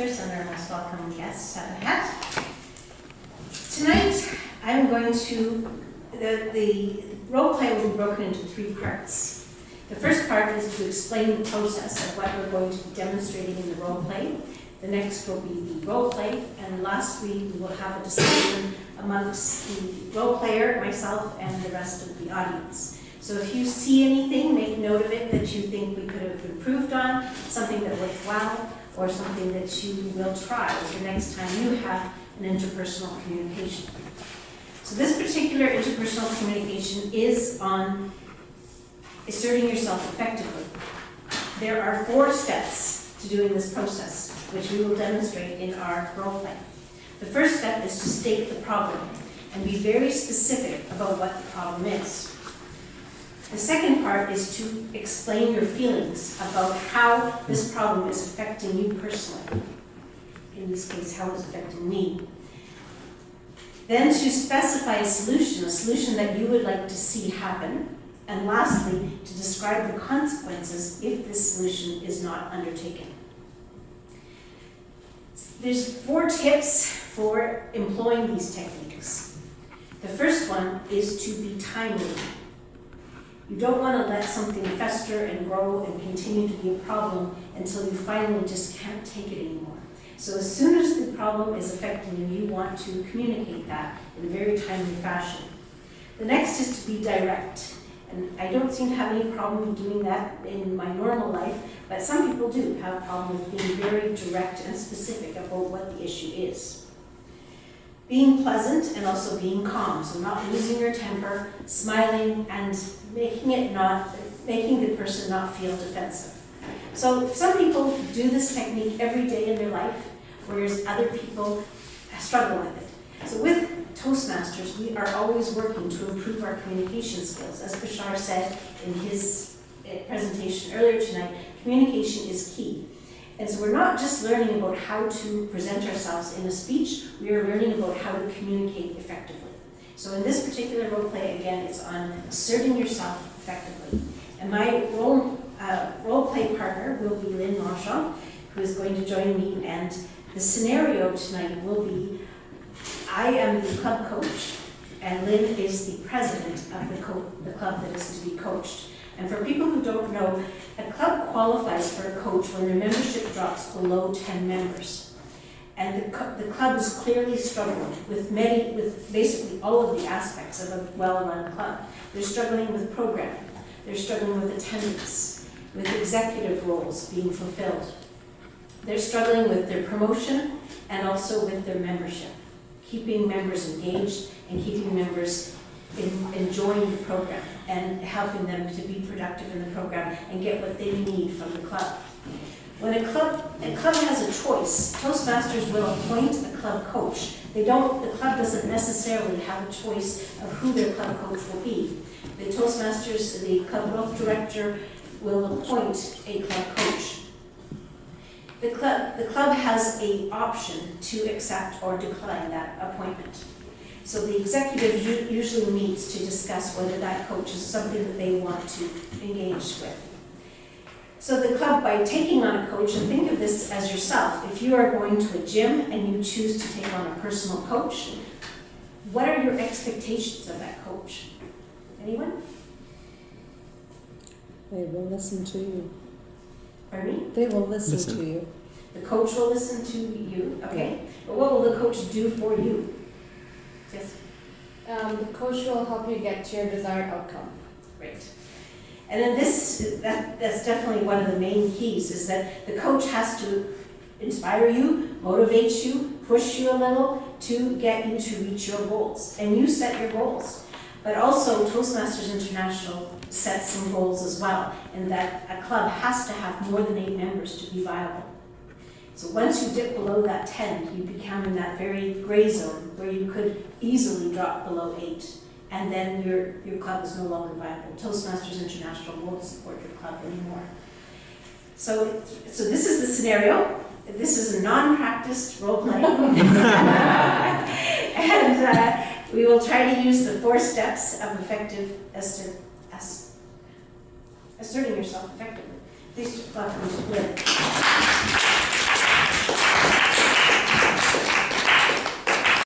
Toastmasters and our most welcome guests at the hat. Tonight, I'm going to, the role play will be broken into 3 parts. The first part is to explain the process of what we're going to be demonstrating in the role play. The next will be the role play, and lastly, we will have a discussion amongst the role player, myself, and the rest of the audience. So if you see anything, make note of it that you think we could have improved on, something that worked well, or something that you will try the next time you have an interpersonal communication. So this particular interpersonal communication is on asserting yourself effectively. There are 4 steps to doing this process, which we will demonstrate in our role play. The first step is to state the problem and be very specific about what the problem is. The second part is to explain your feelings about how this problem is affecting you personally. In this case, how it's affecting me. Then to specify a solution that you would like to see happen. And lastly, to describe the consequences if this solution is not undertaken. There's 4 tips for employing these techniques. The first one is to be timely. You don't want to let something fester and grow and continue to be a problem until you finally just can't take it anymore. So as soon as the problem is affecting you, you want to communicate that in a very timely fashion. The next is to be direct. And I don't seem to have any problem doing that in my normal life, but some people do have a problem with being very direct and specific about what the issue is. Being pleasant and also being calm, so not losing your temper, smiling, and making the person not feel defensive. So some people do this technique every day in their life, whereas other people struggle with it. So with Toastmasters, we are always working to improve our communication skills. As Bashar said in his presentation earlier tonight, communication is key. And so we're not just learning about how to present ourselves in a speech, we are learning about how to communicate effectively. So in this particular role play, again, it's on asserting yourself effectively. And my role play partner will be Lynn Marchand, who is going to join me, and the scenario tonight will be I am the club coach, and Lynn is the president of the club that is to be coached. And for people who don't know, a club qualifies for a coach when their membership drops below 10 members. And the club is clearly struggling with basically all of the aspects of a well-run club. They're struggling with programming. They're struggling with attendance, with executive roles being fulfilled. They're struggling with their promotion and also with their membership, keeping members engaged and keeping members enjoying the program and helping them to be productive in the program and get what they need from the club. When a club has a choice, Toastmasters will appoint a club coach. The club doesn't necessarily have a choice of who their club coach will be. The Toastmasters, the club growth director, will appoint a club coach. The club has an option to accept or decline that appointment. So the executive usually meets to discuss whether that coach is something that they want to engage with. So the club, by taking on a coach, and think of this as yourself, if you are going to a gym and you choose to take on a personal coach, what are your expectations of that coach? Anyone? They will listen to you. Pardon me? They will listen to you. The coach will listen to you, okay? But what will the coach do for you? Yes? The coach will help you get to your desired outcome. Great. And then that's definitely one of the main keys, is that the coach has to inspire you, motivate you, push you a little to get you to reach your goals. And you set your goals. But also Toastmasters International sets some goals as well, in that a club has to have more than 8 members to be viable. So once you dip below that 10, you become in that very gray zone where you could easily drop below 8, and then your club is no longer viable. Toastmasters International won't support your club anymore. So this is the scenario. This is a non-practiced role play. And we will try to use the 4 steps of effective asserting yourself effectively. Please welcome Lynn.